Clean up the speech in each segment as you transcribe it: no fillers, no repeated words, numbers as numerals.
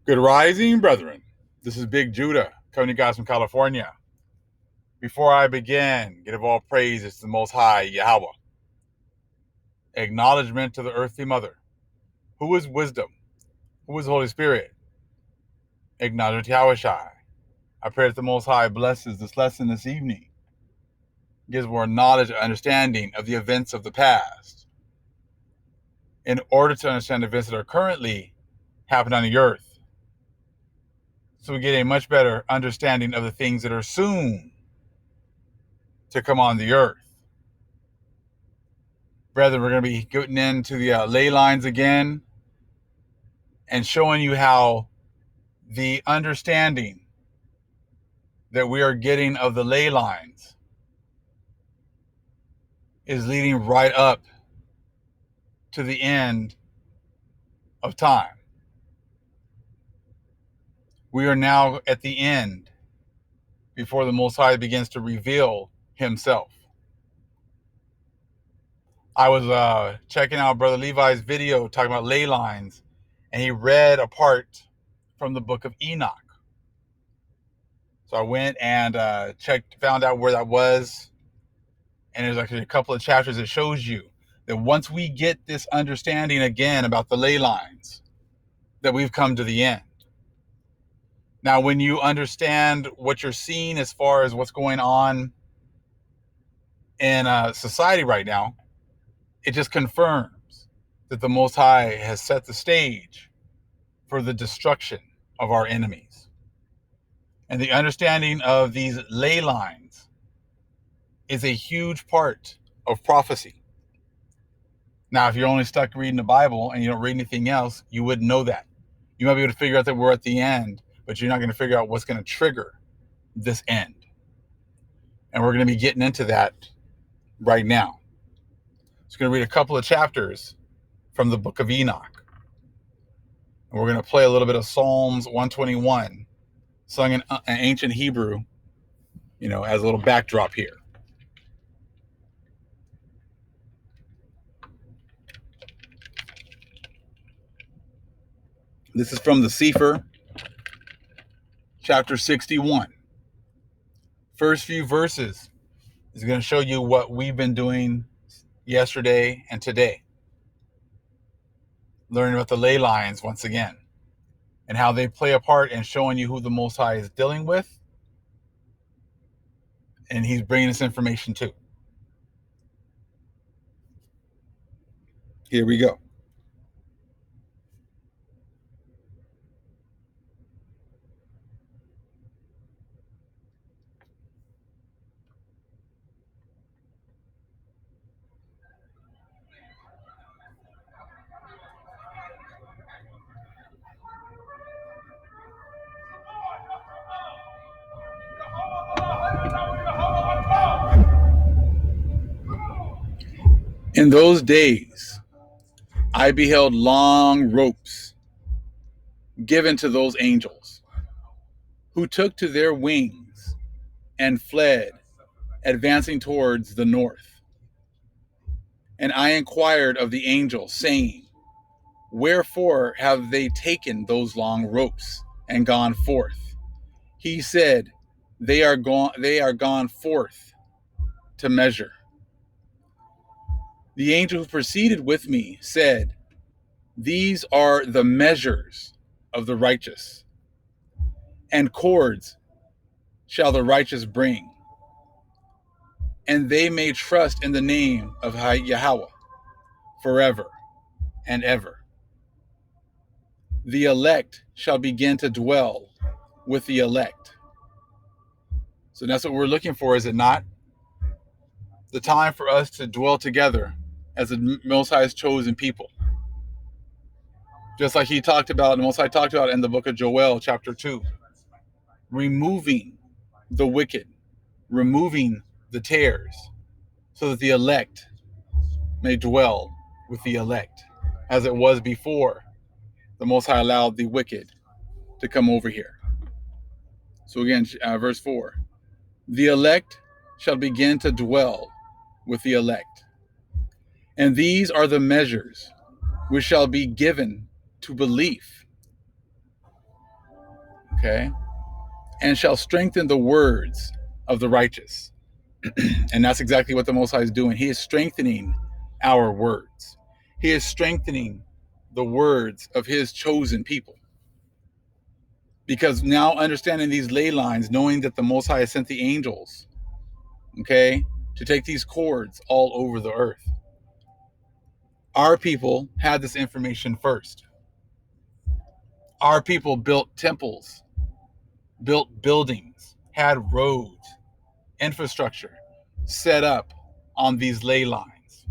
Good rising, brethren. This is Big Judah, coming to you guys from California. Before I begin, give all praises to the Most High, Yahweh. Acknowledgement to the earthly mother. Who is wisdom? Who is the Holy Spirit? Acknowledgement to Yahushai. I pray that the Most High blesses this lesson this evening, gives more knowledge and understanding of the events of the past, in order to understand the events that are currently happening on the earth, so we get a much better understanding of the things that are soon to come on the earth. Brethren, we're going to be getting into the ley lines again and showing you how the understanding that we are getting of the ley lines is leading right up to the end of time. We are now at the end before the Most High begins to reveal himself. I was checking out Brother Levi's video talking about ley lines, and he read a part from the book of Enoch. So I went and found out where that was. And there's actually a couple of chapters that shows you that once we get this understanding again about the ley lines, that we've come to the end. Now, when you understand what you're seeing as far as what's going on in society right now, it just confirms that the Most High has set the stage for the destruction of our enemies. And the understanding of these ley lines is a huge part of prophecy. Now, if you're only stuck reading the Bible and you don't read anything else, you wouldn't know that. You might be able to figure out that we're at the end, but you're not going to figure out what's going to trigger this end. And we're going to be getting into that right now. So I'm going to read a couple of chapters from the book of Enoch. And we're going to play a little bit of Psalms 121, sung in ancient Hebrew, as a little backdrop here. This is from the Sefer, chapter 61. First few verses is going to show you what we've been doing yesterday and today. Learning about the ley lines once again, and how they play a part in showing you who the Most High is dealing with, and he's bringing this information too. Here we go. In those days, I beheld long ropes given to those angels, who took to their wings and fled, advancing towards the north. And I inquired of the angel, saying, wherefore have they taken those long ropes and gone forth? He said, they are gone forth to measure. The angel who proceeded with me said, these are the measures of the righteous, and cords shall the righteous bring, and they may trust in the name of Yahweh forever and ever. The elect shall begin to dwell with the elect. So that's what we're looking for, is it not? The time for us to dwell together as the Most High's chosen people. Just like the Most High talked about in the book of Joel, chapter 2. Removing the wicked, removing the tares, so that the elect may dwell with the elect, as it was before the Most High allowed the wicked to come over here. So again, verse 4. The elect shall begin to dwell with the elect. And these are the measures which shall be given to belief. Okay. And shall strengthen the words of the righteous. And that's exactly what the Most High is doing. He is strengthening our words. He is strengthening the words of his chosen people. Because now understanding these ley lines, knowing that the Most High has sent the angels, okay, to take these cords all over the earth. Our people had this information first. Our people built temples, built buildings, had roads, infrastructure set up on these ley lines.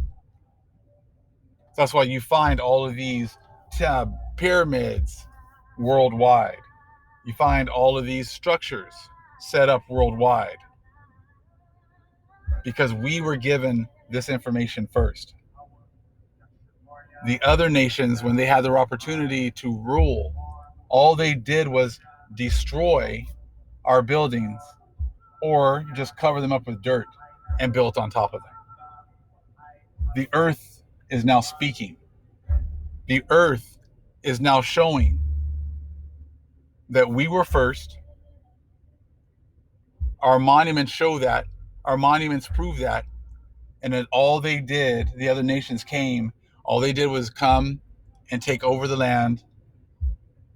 That's why you find all of these pyramids worldwide. You find all of these structures set up worldwide because we were given this information first. The other nations, when they had their opportunity to rule, all they did was destroy our buildings or just cover them up with dirt and built on top of them. The earth is now speaking. The earth is now showing that we were first. Our monuments show that. Our monuments prove that. And that all they did, the other nations came, all they did was come and take over the land.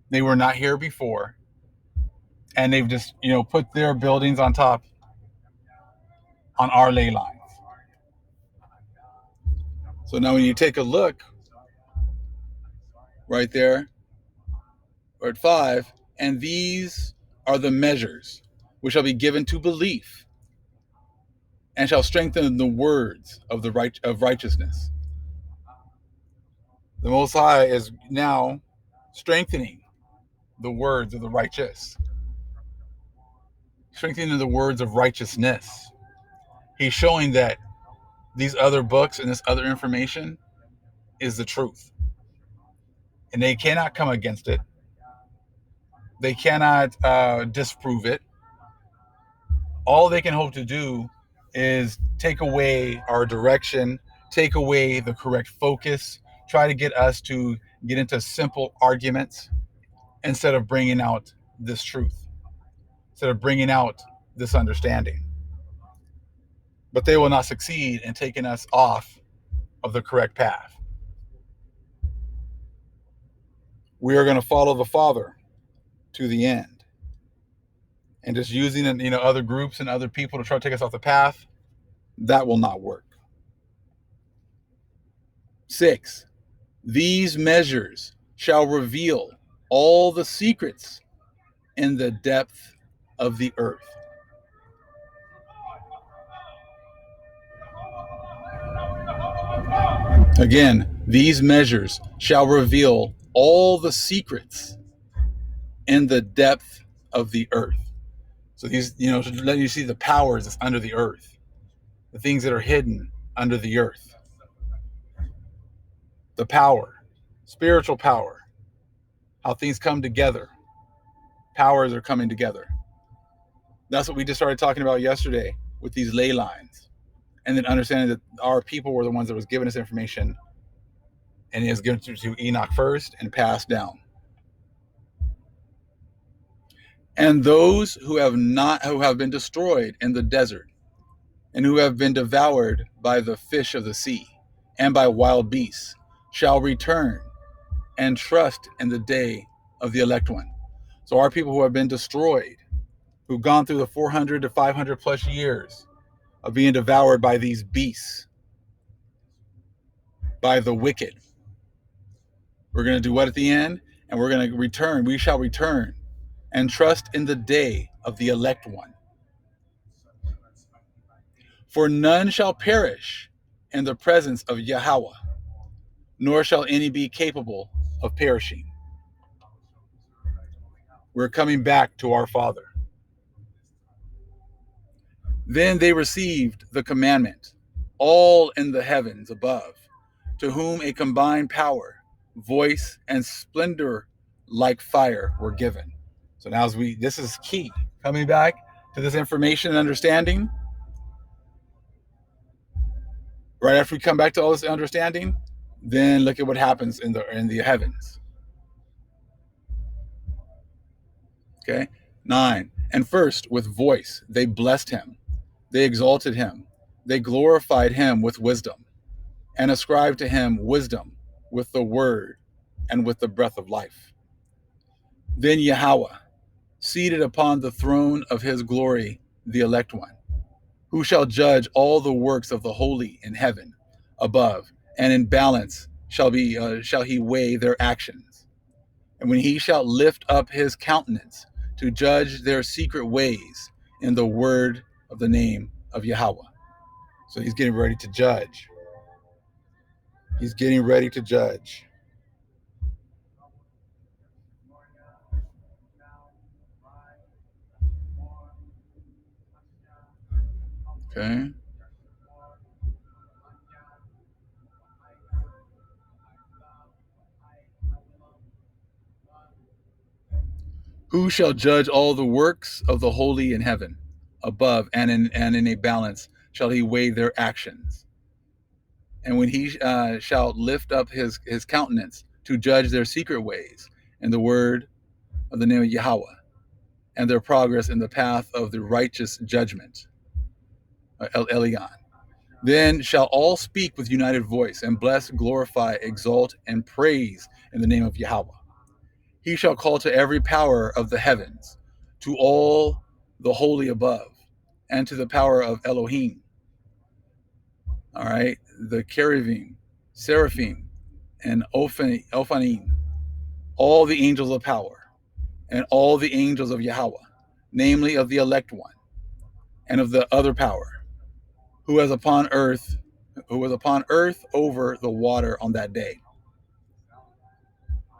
They were not here before. And they've just, put their buildings on top on our ley lines. So now when you take a look right there, or at 5, and these are the measures which shall be given to belief, and shall strengthen the words of righteousness. The Most High is now strengthening the words of the righteous, strengthening the words of righteousness. He's showing that these other books and this other information is the truth, and they cannot come against it. They cannot disprove it. All they can hope to do is take away our direction, take away the correct focus, try to get us to get into simple arguments instead of bringing out this truth, instead of bringing out this understanding. But they will not succeed in taking us off of the correct path. We are going to follow the Father to the end. And just using other groups and other people to try to take us off the path, that will not work. 6, these measures shall reveal all the secrets in the depth of the earth. Again, these measures shall reveal all the secrets in the depth of the earth. So these, let you see the powers that's under the earth, the things that are hidden under the earth. The power, spiritual power, how things come together. Powers are coming together. That's what we just started talking about yesterday with these ley lines. And then understanding that our people were the ones that was given this information, and it was given to Enoch first and passed down. And those who have been destroyed in the desert, and who have been devoured by the fish of the sea and by wild beasts, shall return and trust in the day of the elect one. So our people who have been destroyed, who've gone through the 400 to 500 plus years of being devoured by these beasts, by the wicked, we're going to do what at the end? And we're going to return. We shall return and trust in the day of the elect one. For none shall perish in the presence of Yahweh, nor shall any be capable of perishing. We're coming back to our Father. Then they received the commandment, all in the heavens above, to whom a combined power, voice, and splendor like fire were given. So now this is key. Coming back to this information and understanding. Right after we come back to all this understanding, then look at what happens in the heavens. Okay. 9. And first, with voice, they blessed him. They exalted him. They glorified him with wisdom and ascribed to him wisdom with the word and with the breath of life. Then Yahweh, seated upon the throne of his glory, the elect one, who shall judge all the works of the holy in heaven above, and in balance shall he weigh their actions. And when he shall lift up his countenance to judge their secret ways in the word of the name of Yahweh. So he's getting ready to judge. He's getting ready to judge. Okay. Who shall judge all the works of the holy in heaven above, and in a balance shall he weigh their actions. And when he shall lift up his countenance to judge their secret ways in the word of the name of Yahweh, and their progress in the path of the righteous judgment, Elion. Then shall all speak with united voice, and bless, glorify, exalt, and praise in the name of Yahweh. He shall call to every power of the heavens, to all the holy above, and to the power of Elohim. All right, the cherubim, seraphim, and Ophanim, all the angels of power, and all the angels of Yahweh, namely of the elect one, and of the other power, who was upon earth over the water on that day,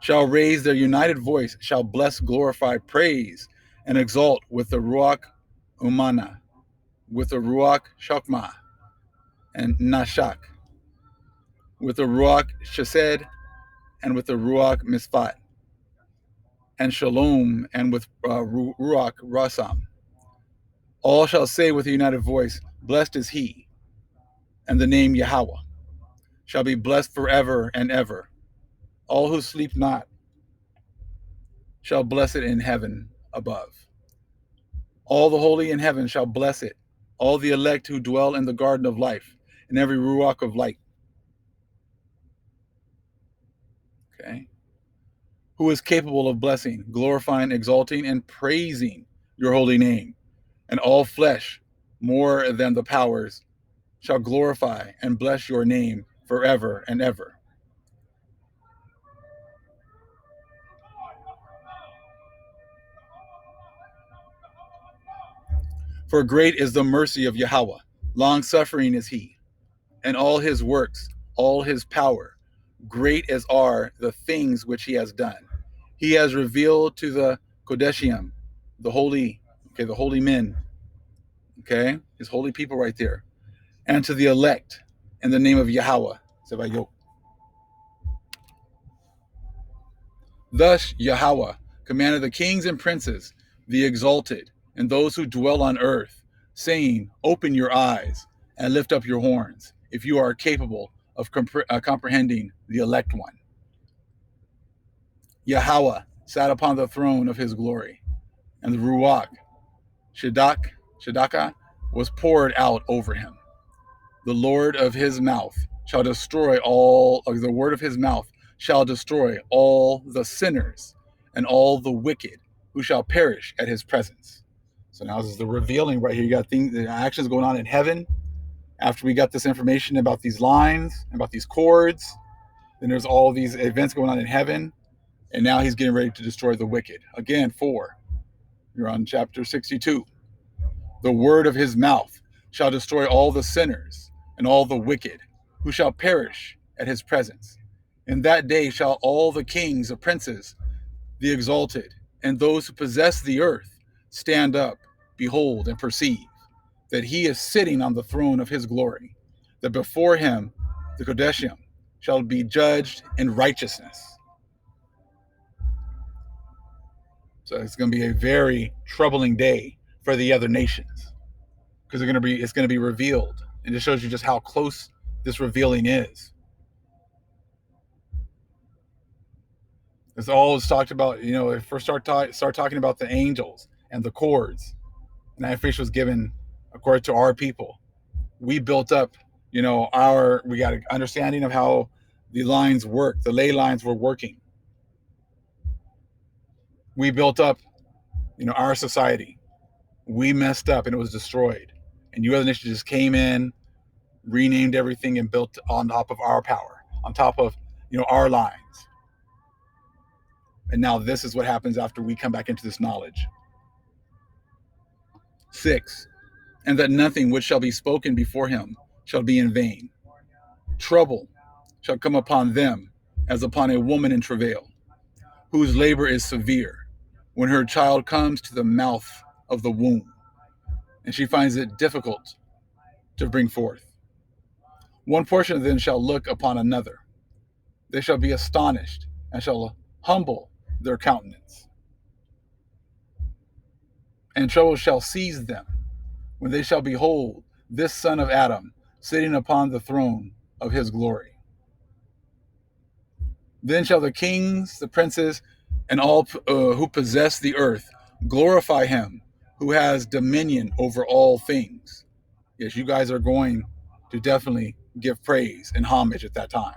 shall raise their united voice, shall bless, glorify, praise, and exalt with the Ruach Umana, with the Ruach Shokmah, and Nashak, with the Ruach Chesed, and with the Ruach Misfat, and Shalom, and with Ruach Rasam. All shall say with a united voice, blessed is he, and the name Yahweh shall be blessed forever and ever. All who sleep not shall bless it in heaven above. All the holy in heaven shall bless it, all the elect who dwell in the garden of life, in every ruach of light. Okay. Who is capable of blessing, glorifying, exalting, and praising your holy name. And all flesh, more than the powers, shall glorify and bless your name forever and ever. For great is the mercy of Yahweh, long suffering is he, and all his works, all his power, great as are the things which he has done. He has revealed to the Kodeshim, the holy men, okay, his holy people right there, and to the elect in the name of Yahweh, Sebayot. Thus Yahweh commanded the kings and princes, the exalted, and those who dwell on earth, saying, open your eyes and lift up your horns, if you are capable of comprehending the elect one. Yahweh sat upon the throne of his glory, and the Ruach, Shedakah, was poured out over him. The Lord of his mouth shall destroy all, or the word of his mouth shall destroy all the sinners and all the wicked who shall perish at his presence. So now this is the revealing right here. You got things, the actions going on in heaven. After we got this information about these lines, about these chords, then there's all these events going on in heaven. And now he's getting ready to destroy the wicked. Again, 4. You're on chapter 62. The word of his mouth shall destroy all the sinners and all the wicked who shall perish at his presence. In that day shall all the kings, the princes, the exalted, and those who possess the earth stand up, behold, and perceive that he is sitting on the throne of his glory, that before him the Kodeshim shall be judged in righteousness. So it's going to be a very troubling day for the other nations, because it's going to be revealed, and it shows you just how close this revealing is. It's always talked about, if first start talking about the angels and the cords, and that information was given according to our people. We built up, we got an understanding of how the lines work, the ley lines were working. We built up, our society. We messed up and it was destroyed. And you other nations just came in, renamed everything, and built on top of our power, on top of, our lines. And now this is what happens after we come back into this knowledge. 6, and that nothing which shall be spoken before him shall be in vain. Trouble shall come upon them as upon a woman in travail, whose labor is severe, when her child comes to the mouth of the womb, and she finds it difficult to bring forth. One portion of them shall look upon another. They shall be astonished, and shall humble their countenance. And trouble shall seize them, when they shall behold this son of Adam sitting upon the throne of his glory. Then shall the kings, the princes, and all who possess the earth glorify him who has dominion over all things. Yes, you guys are going to definitely give praise and homage at that time.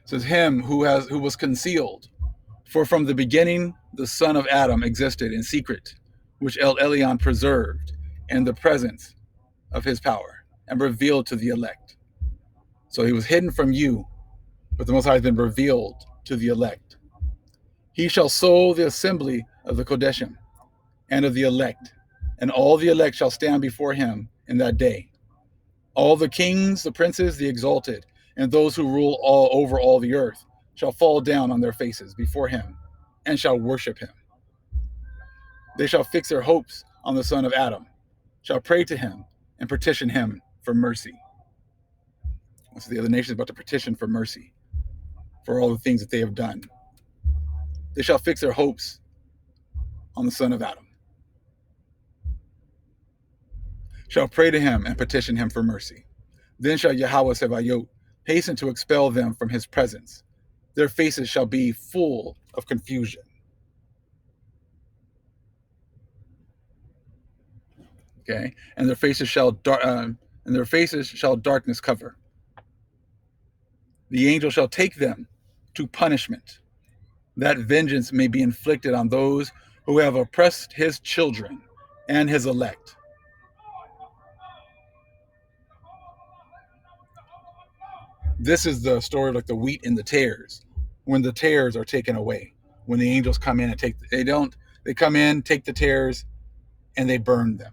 It says, him who was concealed. For from the beginning the son of Adam existed in secret, which El Elyon preserved in the presence of his power, and revealed to the elect. So he was hidden from you, but the Most High has been revealed to the elect. He shall sow the assembly of the Kodeshim and of the elect, and all the elect shall stand before him in that day. All the kings, the princes, the exalted, and those who rule all over all the earth shall fall down on their faces before him and shall worship him. They shall fix their hopes on the son of Adam, shall pray to him and petition him for mercy. So the other nations about to petition for mercy for all the things that they have done. They shall fix their hopes on the son of Adam, shall pray to him and petition him for mercy. Then shall Yahweh Sebayot hasten to expel them from his presence. Their faces shall be full of confusion. Okay, and their faces shall darkness cover. The angel shall take them to punishment, that vengeance may be inflicted on those who have oppressed his children and his elect. This is the story of like the wheat and the tares. When the tares are taken away, when the angels come in and they come in, take the tares, and they burn them.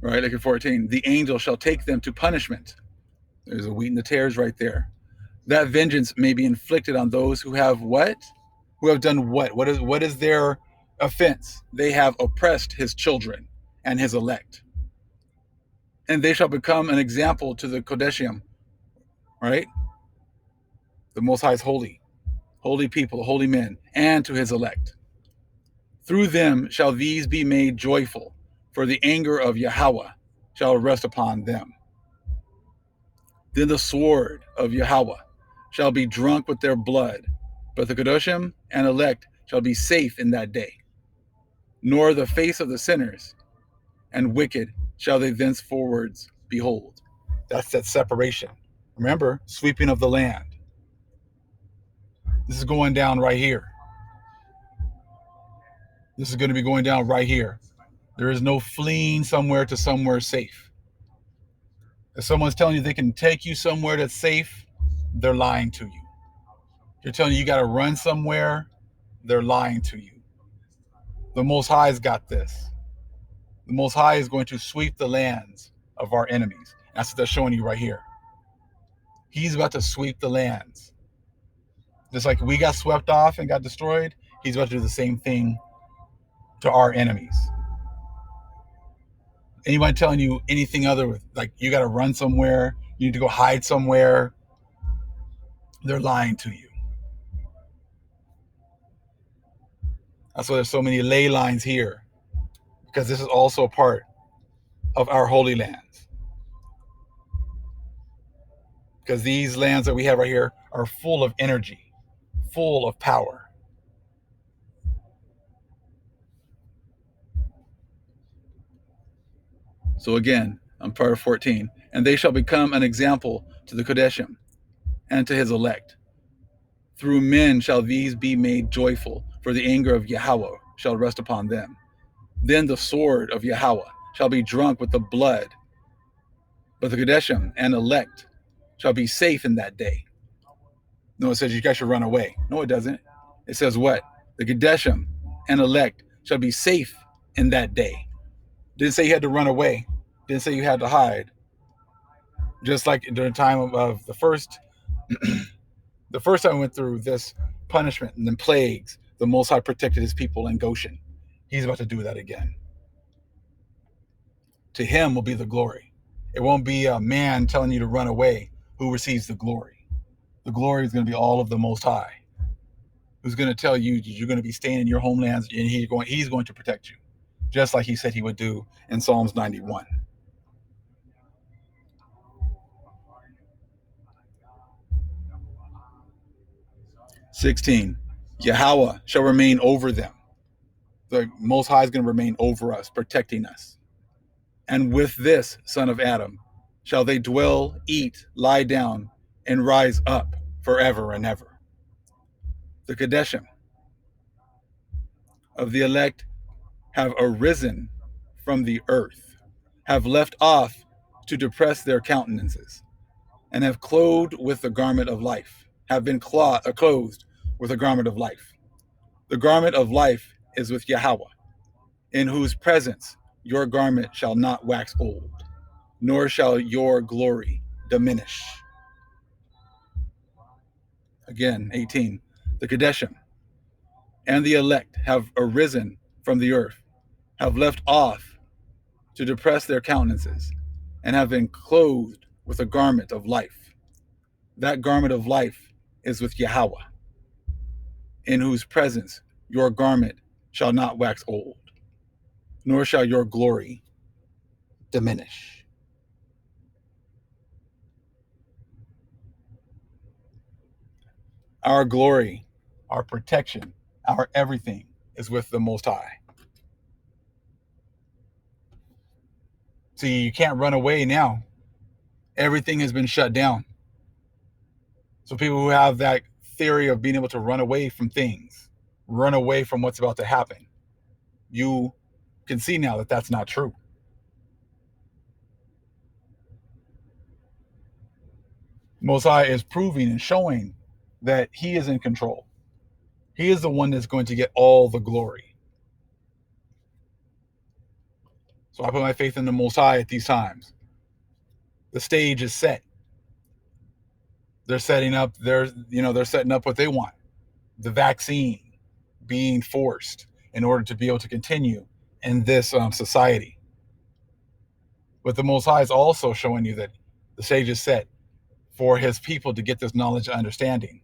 Right, like in 14, the angel shall take them to punishment. There's the wheat and the tares right there. That vengeance may be inflicted on those who have what? Who have done what? What is their offense? They have oppressed his children and his elect. And they shall become an example to the Kodeshim, right? The Most High is holy people, holy men, and to his elect. Through them shall these be made joyful, for the anger of Yahweh shall rest upon them. Then the sword of Yahweh shall be drunk with their blood, but the Kedoshim and elect shall be safe in that day. Nor the face of the sinners and wicked shall they thenceforward behold. That's that separation. Remember, sweeping of the land. This is going down right here. This is going to be going down right here. There is no fleeing somewhere to somewhere safe. If someone's telling you they can take you somewhere that's safe, they're lying to you. If they're telling you got to run somewhere, they're lying to you. The Most High's got this. The Most High is going to sweep the lands of our enemies. That's what they're showing you right here. He's about to sweep the lands. Just like we got swept off and got destroyed, he's about to do the same thing to our enemies. Anybody telling you anything other with like you got to run somewhere, you need to go hide somewhere, they're lying to you. That's why there's so many ley lines here, because this is also a part of our holy lands. because these lands that we have right here are full of energy, full of power. So again, I'm part of 14. And they shall become an example to the Kodeshim and to his elect. Through men shall these be made joyful, for the anger of Yahweh shall rest upon them. Then the sword of Yahweh shall be drunk with the blood, but the Kodeshim and elect shall be safe in that day. No, it says you guys should run away. No, it doesn't. It says what? The Kodeshim and elect shall be safe in that day. Didn't say you had to run away. Didn't say you had to hide. Just like during the time of the first time we went through this punishment and then plagues, the Most High protected his people in Goshen. He's about to do that again. To him will be the glory. It won't be a man telling you to run away who receives the glory. The glory is going to be all of the Most High, who's going to tell you you're going to be staying in your homelands, and he's going to protect you, just like he said he would do in Psalms 91. "16. Yahweh shall remain over them." The Most High is going to remain over us, protecting us. "And with this son of Adam shall they dwell, eat, lie down, and rise up forever and ever." The Kodeshim of the elect have arisen from the earth, have left off to depress their countenances, and have clothed with the garment of life, have been clothed with a garment of life. The garment of life is with Yahweh, in whose presence your garment shall not wax old, nor shall your glory diminish. Again, 18. The Kodeshim and the elect have arisen from the earth, have left off to depress their countenances, and have been clothed with a garment of life. That garment of life is with Yahweh, in whose presence your garment shall not wax old, nor shall your glory diminish. Our glory, our protection, our everything is with the Most High. See, you can't run away now. Everything has been shut down. So people who have that theory of being able to run away from things, run away from what's about to happen, you can see now that that's not true. Most High is proving and showing that he is in control. He is the one that's going to get all the glory. So I put my faith in the Most High at these times. The stage is set. They're setting up what they want. The vaccine being forced in order to be able to continue in this society. But the Most High is also showing you that the stage is set for his people to get this knowledge and understanding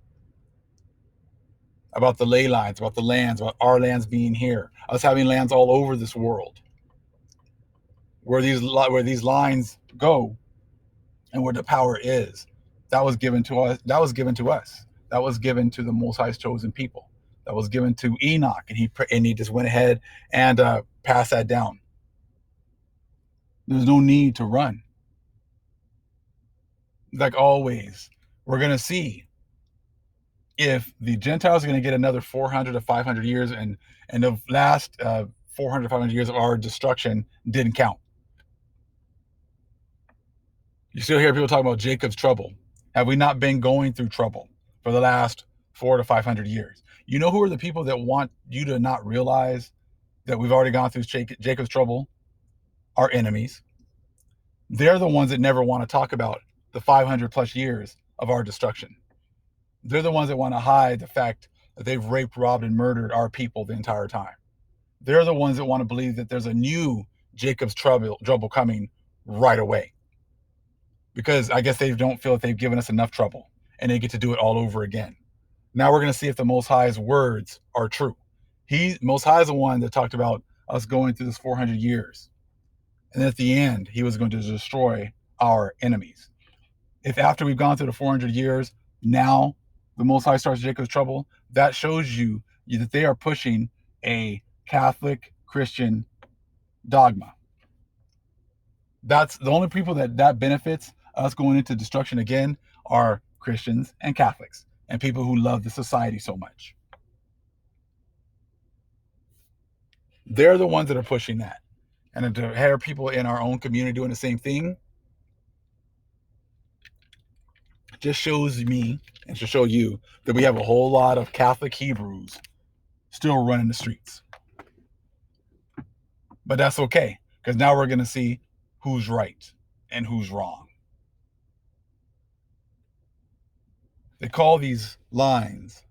about the ley lines, about the lands, about our lands being here, us having lands all over this world, where these lines go and where the power is. That was given to us. That was given to us. That was given to the Most High's chosen people. That was given to Enoch, and he just went ahead and passed that down. There's no need to run. Like always, we're going to see if the Gentiles are going to get another 400 to 500 years, and the last 400 to 500 years of our destruction didn't count. You still hear people talking about Jacob's trouble. Have we not been going through trouble for the last 400 to 500 years? You know who are the people that want you to not realize that we've already gone through Jacob's trouble? Our enemies. They're the ones that never want to talk about the 500 plus years of our destruction. They're the ones that want to hide the fact that they've raped, robbed, and murdered our people the entire time. They're the ones that want to believe that there's a new Jacob's trouble coming right away, because I guess they don't feel that they've given us enough trouble and they get to do it all over again. Now we're going to see if the Most High's words are true. Most High is the one that talked about us going through this 400 years. And at the end, he was going to destroy our enemies. If after we've gone through the 400 years, now the Most High starts Jacob's trouble, that shows you that they are pushing a Catholic Christian dogma. That's the only people that benefits us going into destruction again are Christians and Catholics and people who love the society so much. They're the ones that are pushing that. And to have people in our own community doing the same thing just shows me and to show you that we have a whole lot of Catholic Hebrews still running the streets. But that's okay, because now we're going to see who's right and who's wrong. They call these lines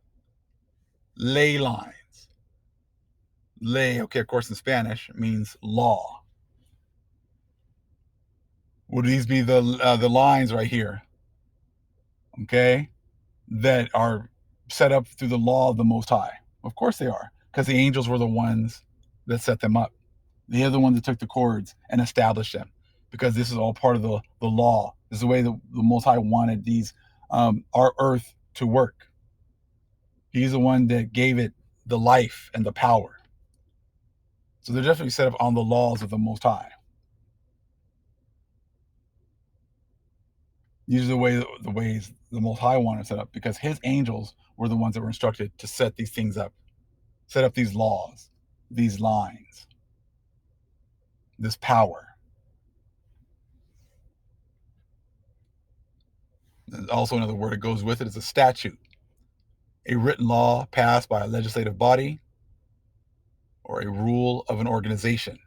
ley lines. Ley, okay, of course, in Spanish means law. Would these be the lines right here? Okay, that are set up through the law of the Most High. Of course they are, because the angels were the ones that set them up. They are the ones that took the cords and established them, because this is all part of the law. This is the way the Most High wanted these our earth to work. He's the one that gave it the life and the power. So they're definitely set up on the laws of the Most High. These are the ways the Most High wanted set up, because his angels were the ones that were instructed to set these things up, set up these laws, these lines, this power. Also, another word that goes with it is a statute, a written law passed by a legislative body or a rule of an organization.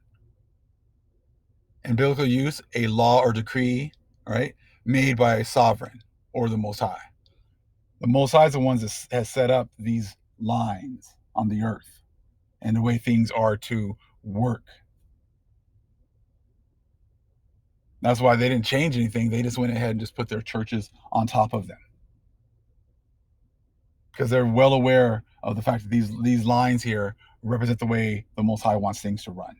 In biblical use, a law or decree, right, made by a sovereign or the Most High. The Most High is the ones that has set up these lines on the earth and the way things are to work. That's why they didn't change anything. They just went ahead and just put their churches on top of them, because they're well aware of the fact that these lines here represent the way the Most High wants things to run.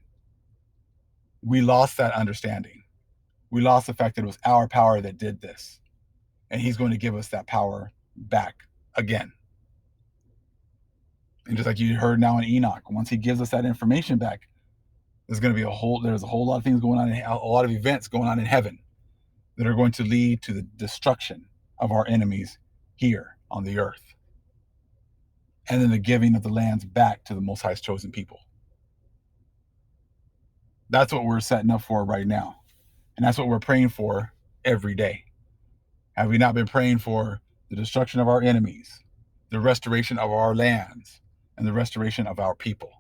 We lost that understanding. We lost the fact that it was our power that did this, and he's going to give us that power back again. And just like you heard now in Enoch, once he gives us that information back, there's a whole lot of things going on, a lot of events going on in heaven that are going to lead to the destruction of our enemies here on the earth, and then the giving of the lands back to the Most High's chosen people. That's what we're setting up for right now, and that's what we're praying for every day. Have we not been praying for the destruction of our enemies, the restoration of our lands, and the restoration of our people?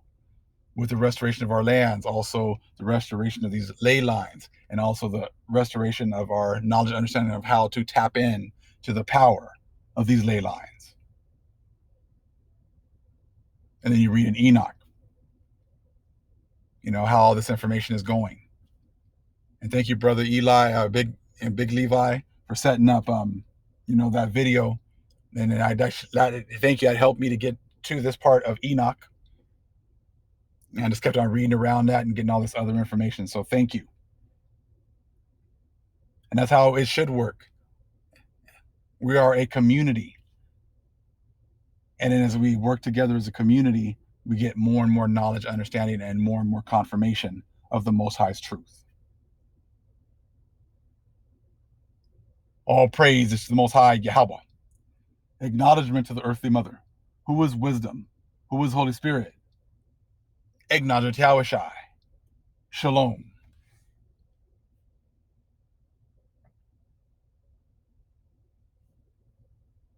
With the restoration of our lands, also the restoration of these ley lines, and also the restoration of our knowledge and understanding of how to tap in to the power of these ley lines. And then you read in Enoch, how all this information is going. And thank you, Brother Eli, Big Levi, for setting up, that video. And I thank you. That helped me to get to this part of Enoch. And I just kept on reading around that and getting all this other information. So thank you. And that's how it should work. We are a community. And then as we work together as a community, we get more and more knowledge, understanding, and more confirmation of the Most High's truth. All praise is to the Most High, Yahweh. Acknowledgement to the earthly mother, who is wisdom, who is Holy Spirit. Acknowledge Yahushai. Shalom.